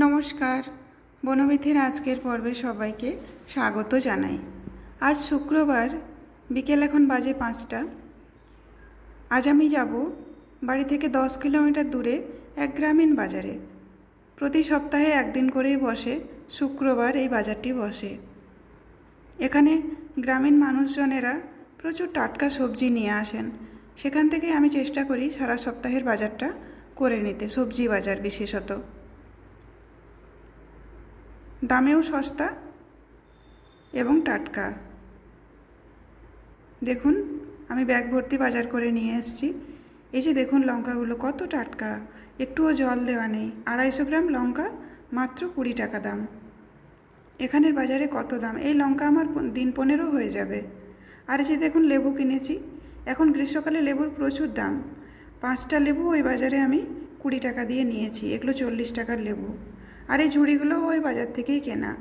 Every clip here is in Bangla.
নমস্কার, বনবিথির আজকের পর্বে সবাইকে স্বাগত জানাই। আজ শুক্রবার, বিকেল এখন বাজে 5টা। আজ আমি যাব বাড়ি থেকে 10 কিলোমিটার দূরে এক গ্রামীণ বাজারে। প্রতি সপ্তাহে একদিন করেই বসে, শুক্রবার এই বাজারটি বসে। এখানে গ্রামীণ মানুষজনেরা প্রচুর টাটকা সবজি নিয়ে আসেন। সেখান থেকে আমি চেষ্টা করি সারা সপ্তাহের বাজারটা করে নিতে, সবজি বাজার বিশেষত। দামেও সস্তা এবং টাটকা। দেখুন, আমি ব্যাগ ভর্তি বাজার করে নিয়ে এসেছি। এই যে দেখুন, লঙ্কাগুলো কত টাটকা, একটুও জল দেওয়া নেই। 250 গ্রাম লঙ্কা মাত্র 20 টাকা দাম। এখানের বাজারে কত দাম! এই লঙ্কা আমার দিন 15 হয়ে যাবে। আর এই যে দেখুন, লেবু কিনেছি। এখন গ্রীষ্মকালে লেবুর প্রচুর দাম। 5টা লেবু ওই বাজারে আমি 20 টাকা দিয়ে নিয়েছি। এগুলো 40 টাকার লেবু। আর এই ঝুড়িগুলো ওই বাজার থেকেই কেনা,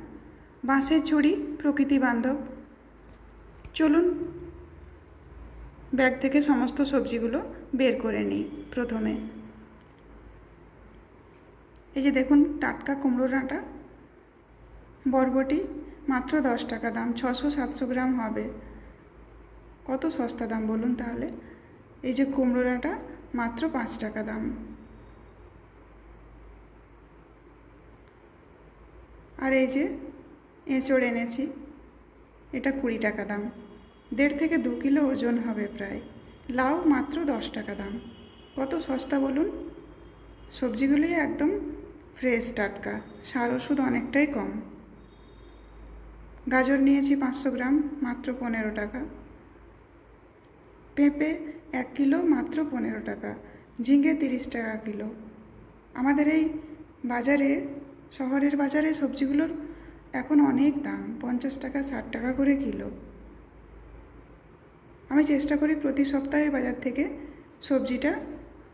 বাঁশের ঝুড়ি, প্রকৃতি বান্ধব। চলুন ব্যাগ থেকে সমস্ত সবজিগুলো বের করে নিই। প্রথমে এই যে দেখুন, টাটকা কুমড়ো ডাঁটা, বরবটি মাত্র 10 টাকা দাম। 600-700 গ্রাম হবে। কত সস্তা দাম বলুন তাহলে। এই যে কুমড়ো ডাঁটা মাত্র 5 টাকা দাম। আর এই যে এঁচড় এনেছি, এটা 20 টাকা দাম। 1.5 থেকে 2 কিলো ওজন হবে প্রায়। লাউ মাত্র 10 টাকা দাম। কত সস্তা বলুন। সবজিগুলোই একদম ফ্রেশ, টাটকা, সার ওষুধ অনেকটাই কম। গাজর নিয়েছি 500 গ্রাম, মাত্র 15 টাকা। পেঁপে 1 কিলো, মাত্র 15 টাকা। ঝিঙে 30 টাকা কিলো। আমাদের এই বাজারে, শহরের বাজারে সবজিগুলোর এখন অনেক দাম, 50 টাকা 60 টাকা করে কিলো। আমি চেষ্টা করি প্রতি সপ্তাহে বাজার থেকে সবজিটা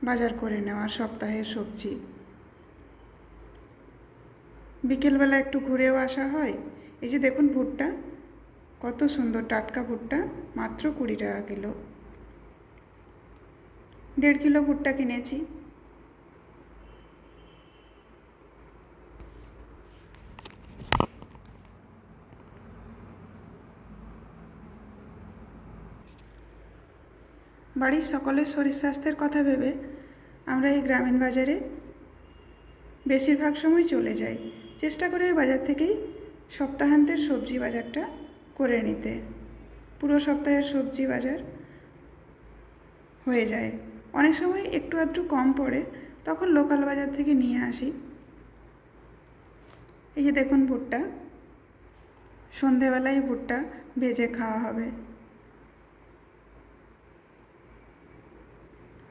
বাজার করে নেওয়ার, সপ্তাহের সবজি। বিকেলবেলা একটু ঘুরেও আসা হয়। এই যে দেখুন, ভুট্টা কত সুন্দর, টাটকা ভুট্টা মাত্র 20 টাকা কিলো। 1.5 কিলো ভুট্টা কিনেছি। বাড়ির সকলের শরীর স্বাস্থ্যের কথা ভেবে আমরা এই গ্রামীণ বাজারে বেশিরভাগ সময় চলে যাই। চেষ্টা করে ওই বাজার থেকেই সপ্তাহান্তের সবজি বাজারটা করে নিতে। পুরো সপ্তাহের সবজি বাজার হয়ে যায়। অনেক সময় একটু আধটু কম পড়ে, তখন লোকাল বাজার থেকে নিয়ে আসি। এই যে দেখুন, ভুট্টা, সন্ধেবেলায় ভুট্টা ভেজে খাওয়া হবে।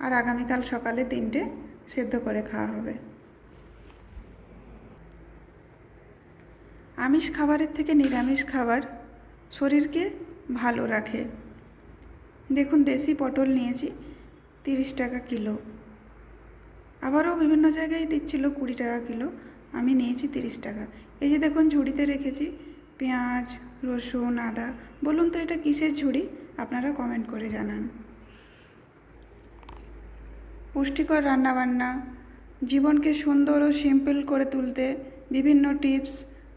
আর আগামীকাল সকালে 3টে সেদ্ধ করে খাওয়া হবে। আমিষ খাবারের থেকে নিরামিষ খাবার শরীরকে ভালো রাখে। দেখুন, দেশি পটল নিয়েছি 30 টাকা কিলো। আবারও বিভিন্ন জায়গায় দিচ্ছিল 20 টাকা কিলো, আমি নিয়েছি 30 টাকা। এই যে দেখুন, ঝুড়িতে রেখেছি পেঁয়াজ, রসুন, আদা। বলুন তো এটা কিসের ঝুড়ি, আপনারা কমেন্ট করে জানান। পুষ্টিকর রান্নাবান্না, জীবনকে সুন্দর ও সিম্পল করে তুলতে বিভিন্ন টিপস,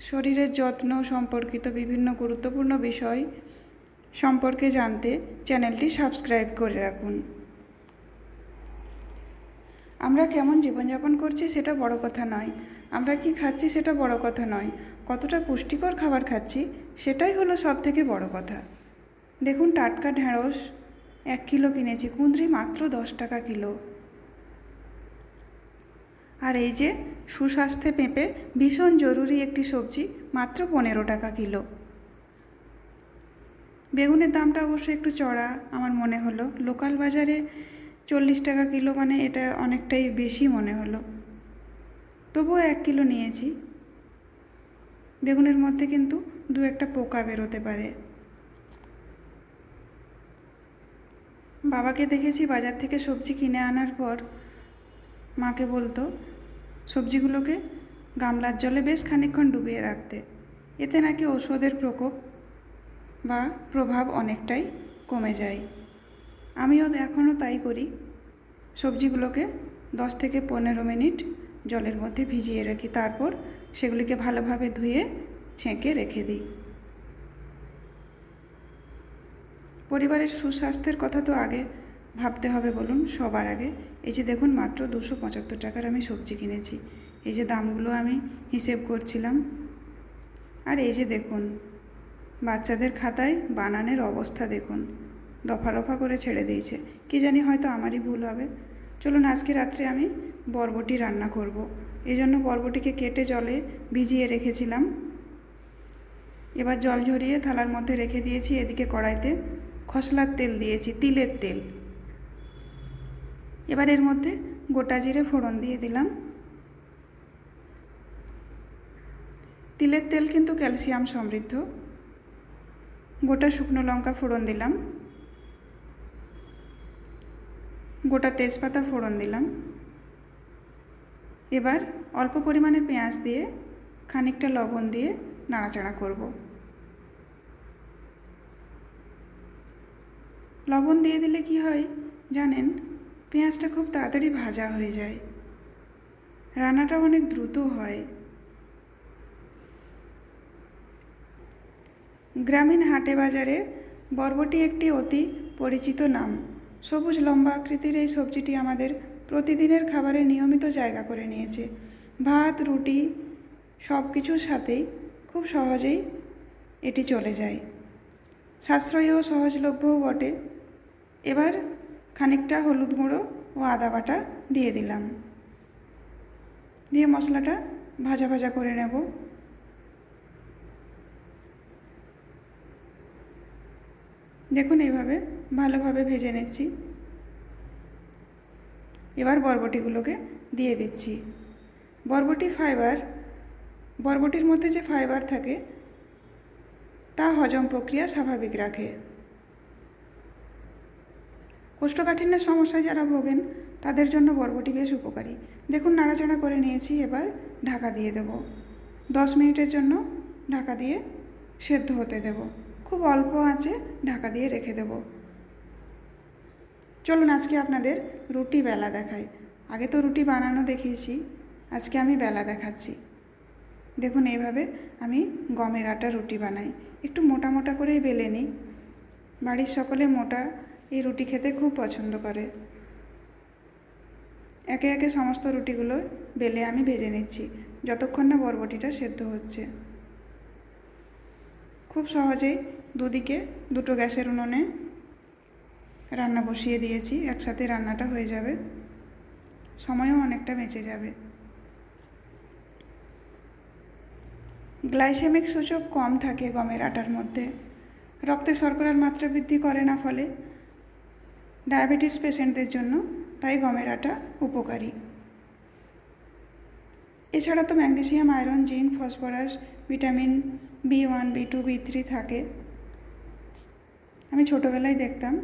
শরীরের যত্ন সম্পর্কিত বিভিন্ন গুরুত্বপূর্ণ বিষয় সম্পর্কে জানতে চ্যানেলটি সাবস্ক্রাইব করে রাখুন। আমরা কেমন জীবনযাপন করছি সেটা বড় কথা নয়, আমরা কি খাচ্ছি সেটা বড় কথা নয়, কতটা পুষ্টিকর খাবার খাচ্ছি সেটাই হলো সবথেকে বড় কথা। দেখুন, টাটকা ঢ্যাঁড়স 1 কিলো কিনেছি। কুঁদরি মাত্র 10 টাকা কিলো। আর এই যে সুস্বাস্থ্যে পেঁপে, ভীষণ জরুরি একটি সবজি, মাত্র 15 টাকা কিলো। বেগুনের দামটা অবশ্য একটু চড়া আমার মনে হলো। লোকাল বাজারে 40 টাকা কিলো, মানে এটা অনেকটাই বেশি মনে হলো। তবুও 1 কিলো নিয়েছি। বেগুনের মধ্যে কিন্তু 2-1টা পোকা বেরোতে পারে। বাবাকে দেখেছি বাজার থেকে সবজি কিনে আনার পর মাকে বলতো সবজিগুলোকে গামলার জলে বেশ খানিকক্ষণ ডুবিয়ে রাখতে। এতে নাকি ঔষধের প্রকোপ বা প্রভাব অনেকটাই কমে যায়। আমিও এখনও তাই করি। সবজিগুলোকে 10 থেকে 15 মিনিট জলের মধ্যে ভিজিয়ে রাখি, তারপর সেগুলিকে ভালোভাবে ধুয়ে ছেঁকে রেখে দিই। পরিবারের সুস্বাস্থ্যের কথা তো আগে ভাবতে হবে বলুন, সবার আগে। এই যে দেখুন, মাত্র 275 টাকার আমি সবজি কিনেছি। এই যে দামগুলো আমি হিসেব করছিলাম। আর এই যে দেখুন, বাচ্চাদের খাতায় বানানের অবস্থা দেখুন, দফা রফা করে ছেড়ে দিয়েছে। কি জানি, হয়তো আমারই ভুল হবে। চলুন, আজকে রাত্রে আমি বরবটি রান্না করব। এই জন্য বরবটিকে কেটে জলে ভিজিয়ে রেখেছিলাম। এবার জল ঝরিয়ে থালার মধ্যে রেখে দিয়েছি। এদিকে কড়াইতে খসলার তেল দিয়েছি, তিলের তেল। এবার এর মধ্যে গোটা জিরে ফোড়ন দিয়ে দিলাম। তিলের তেল কিন্তু ক্যালসিয়াম সমৃদ্ধ। গোটা শুকনো লঙ্কা ফোড়ন দিলাম, গোটা তেজপাতা ফোড়ন দিলাম। এবার অল্প পরিমাণে পেঁয়াজ দিয়ে খানিকটা লবণ দিয়ে নাড়াচাড়া করব। লবণ দিয়ে দিলে কি হয় জানেন, পেঁয়াজটা খুব তাড়াতাড়ি ভাজা হয়ে যায়, রান্নাটা অনেক দ্রুত হয়। গ্রামীণ হাটে বাজারে বরবটি একটি অতি পরিচিত নাম। সবুজ লম্বা আকৃতির এই সবজিটি আমাদের প্রতিদিনের খাবারে নিয়মিত জায়গা করে নিয়েছে। ভাত, রুটি সব কিছুর সাথেই খুব সহজেই এটি চলে যায়। সাশ্রয়ী ও সহজলভ্যও বটে। এবার খানিকটা হলুদ গুঁড়ো ও আদা বাটা দিয়ে দিলাম, দিয়ে মশলাটা ভাজা ভাজা করে নেব। দেখুন, এইভাবে ভালোভাবে ভেজে নিচ্ছি। এবার বরবটিগুলোকে দিয়ে দিচ্ছি। বরবটির মধ্যে যে ফাইবার থাকে তা হজম প্রক্রিয়া স্বাভাবিক রাখে। কোষ্ঠকাঠিন্যের সমস্যায় যারা ভোগেন তাদের জন্য বরবটি বেশ উপকারী। দেখুন, নাড়াচাড়া করে নিয়েছি। এবার ঢাকা দিয়ে দেব। 10 মিনিটের জন্য ঢাকা দিয়ে সেদ্ধ হতে দেব। খুব অল্প আঁচে ঢাকা দিয়ে রেখে দেব। চলুন, আজকে আপনাদের রুটি বেলা দেখাই। আগে তো রুটি বানানো দেখিয়েছি, আজকে আমি বেলা দেখাচ্ছি। দেখুন, এইভাবে আমি গমের আটা রুটি বানাই। একটু মোটা মোটা করেই বেলে নিই। বাড়ির সকলে মোটা এই রুটি খেতে খুব পছন্দ করে। একে একে সমস্ত রুটিগুলো বেলে আমি ভেজে নিচ্ছি, যতক্ষণ না বরবটিটা সেদ্ধ হচ্ছে। খুব সহজেই দুদিকে দুটো গ্যাসের উনুনে রান্না বসিয়ে দিয়েছি। একসাথে রান্নাটা হয়ে যাবে, সময়ও অনেকটা বেঁচে যাবে। গ্লাইসেমিক সূচক কম থাকে গমের আটার মধ্যে। রক্তে শর্করার মাত্রা বৃদ্ধি করে না, ফলে ডায়াবেটিস পেশেন্টদের জন্য তাই গমের আটা উপকারী। এছাড়া তো magnesium, iron, zinc, phosphorus, vitamin B1, B2, B3 থাকে। আমি ছোটোবেলায় দেখতাম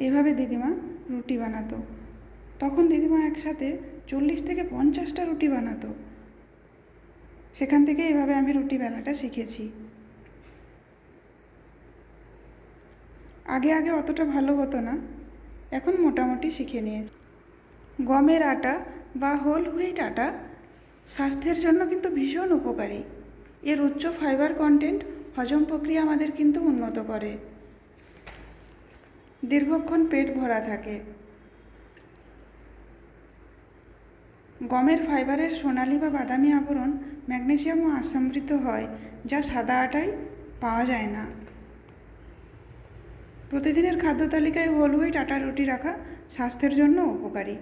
এইভাবে দিদিমা রুটি বানাতো। তখন দিদিমা একসাথে 40 থেকে 50টা রুটি বানাতো। সেখান থেকে এইভাবে আমি রুটি বেলাটা শিখেছি। আগে অতটা ভালো হতো না, এখন মোটামুটি শিখে নিয়েছি। গমের আটা বা হোল হুইট আটা স্বাস্থ্যের জন্য কিন্তু ভীষণ উপকারী। এর উচ্চ ফাইবার কন্টেন্ট হজম প্রক্রিয়া আমাদের কিন্তু উন্নত করে। দীর্ঘক্ষণ পেট ভরা থাকে। গমের ফাইবারের সোনালি বা বাদামি আবরণ ম্যাগনেসিয়াম ও আসমৃদ্ধ হয়, যা সাদা আটায় পাওয়া যায় না। প্রতিদিনের খাদ্য তালিকায় হোল হুইট আটার রুটি রাখা স্বাস্থ্যের জন্য উপকারী।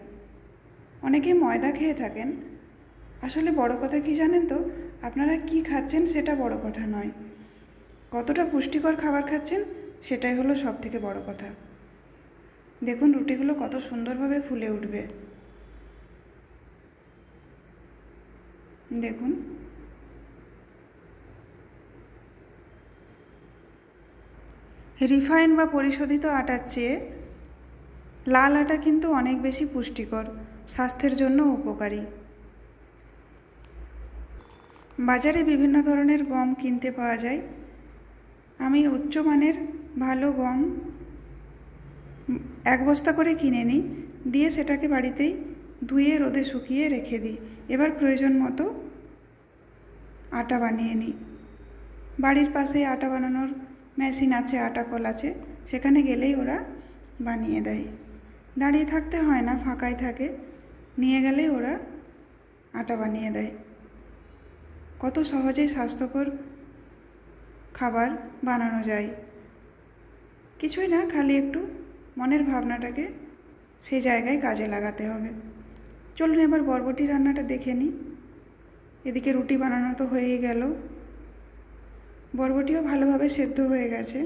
অনেকেই ময়দা খেয়ে থাকেন। আসলে বড় কথা কি জানেন তো, আপনারা কি খাচ্ছেন সেটা বড় কথা নয়, কতটা পুষ্টিকর খাবার খাচ্ছেন সেটাই হলো সবথেকে বড় কথা। দেখুন, রুটিগুলো কত সুন্দরভাবে ফুলে উঠবে। দেখুন, রিফাইন বা পরিশোধিত আটার চেয়ে লাল আটা কিন্তু অনেক বেশি পুষ্টিকর, স্বাস্থ্যের জন্য উপকারী। বাজারে বিভিন্ন ধরনের গম কিনতে পাওয়া যায়। আমি উচ্চমানের ভালো গম 1 বস্তা করে কিনে নিই, দিয়ে সেটাকে বাড়িতেই ধুয়ে রোদে শুকিয়ে রেখে দিই। এবার প্রয়োজন মতো আটা বানিয়ে নিই। বাড়ির পাশে আটা বানানোর মেশিন আছে, আটা কল আছে, সেখানে গেলেই ওরা বানিয়ে দেয়। দাঁড়িয়ে থাকতে হয় না, ফাঁকাই থাকে, নিয়ে গেলেই ওরা আটা বানিয়ে দেয়। কত সহজেই স্বাস্থ্যকর খাবার বানানো যায়। কিছুই না, খালি একটু মনের ভাবনাটাকে সেই জায়গায় কাজে লাগাতে হবে। চলুন এবার বরবটি রান্নাটা দেখে নিই। এদিকে রুটি বানানো তো হয়েই গেল, বরবটিও ভালোভাবে সেদ্ধ হয়ে গেছে।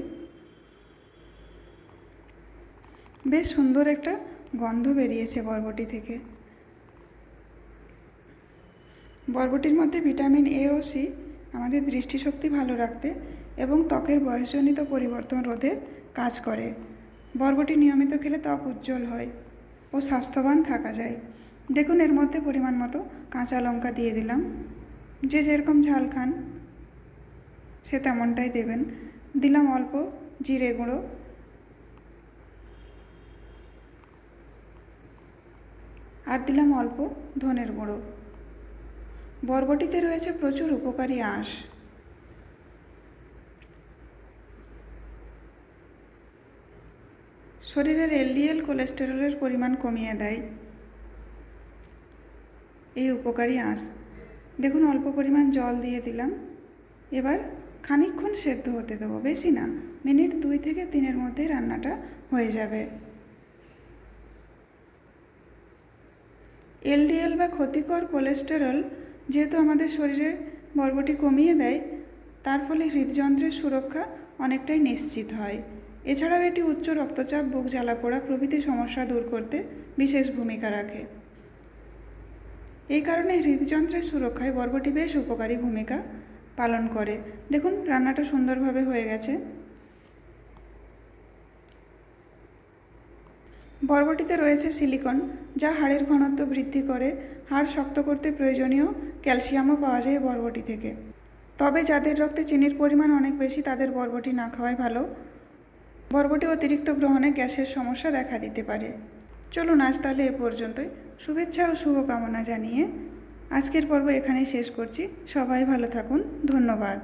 বেশ সুন্দর একটা গন্ধ বেরিয়েছে বরবটি থেকে। বরবটির মধ্যে ভিটামিন এ ও সি আমাদের দৃষ্টিশক্তি ভালো রাখতে এবং ত্বকের বয়সজনিত পরিবর্তন রোধে কাজ করে। বরবটি নিয়মিত খেলে ত্বক উজ্জ্বল হয় ও স্বাস্থ্যবান থাকা যায়। দেখুন এর মধ্যে পরিমাণ মতো কাঁচা লঙ্কা দিয়ে দিলাম। যে যেরকম ঝাল খান সে তেমনটাই দেবেন। দিলাম অল্প জিরে গুঁড়ো, আর দিলাম অল্প ধনের গুঁড়ো। বরবটিতে রয়েছে প্রচুর উপকারী আঁশ। শরীরের এলডিএল কোলেস্টেরলের পরিমাণ কমিয়ে দেয় এই উপকারী আঁশ। দেখুন অল্প পরিমাণ জল দিয়ে দিলাম। এবার খানিকক্ষণ সেদ্ধ হতে দেবো, বেশি না, মিনিট 2 থেকে 3-এর মধ্যেই রান্নাটা হয়ে যাবে। এলডিএল বা ক্ষতিকর কোলেস্টেরল যেহেতু আমাদের শরীরে বরবটি কমিয়ে দেয়, তার ফলে হৃদযন্ত্রের সুরক্ষা অনেকটাই নিশ্চিত হয়। এছাড়াও এটি উচ্চ রক্তচাপ, বুক জ্বালাপোড়া প্রভৃতি সমস্যা দূর করতে বিশেষ ভূমিকা রাখে। এই কারণে হৃদযন্ত্রের সুরক্ষায় বরবটি বেশ উপকারী ভূমিকা পালন করে। দেখুন রান্নাটা সুন্দরভাবে হয়ে গেছে। বরবটিতে রয়েছে সিলিকন, যা হাড়ের ঘনত্ব বৃদ্ধি করে। হাড় শক্ত করতে প্রয়োজনীয় ক্যালসিয়ামও পাওয়া যায় বরবটি থেকে। তবে যাদের রক্তে চিনির পরিমাণ অনেক বেশি তাদের বরবটি না খাওয়াই ভালো। বরবটি অতিরিক্ত গ্রহণে গ্যাসের সমস্যা দেখা দিতে পারে। চলুন আজ তাহলে এ পর্যন্তই। শুভেচ্ছা ও শুভকামনা জানিয়ে আজকের পর্ব এখানেই শেষ করছি। সবাই ভালো থাকুন। ধন্যবাদ।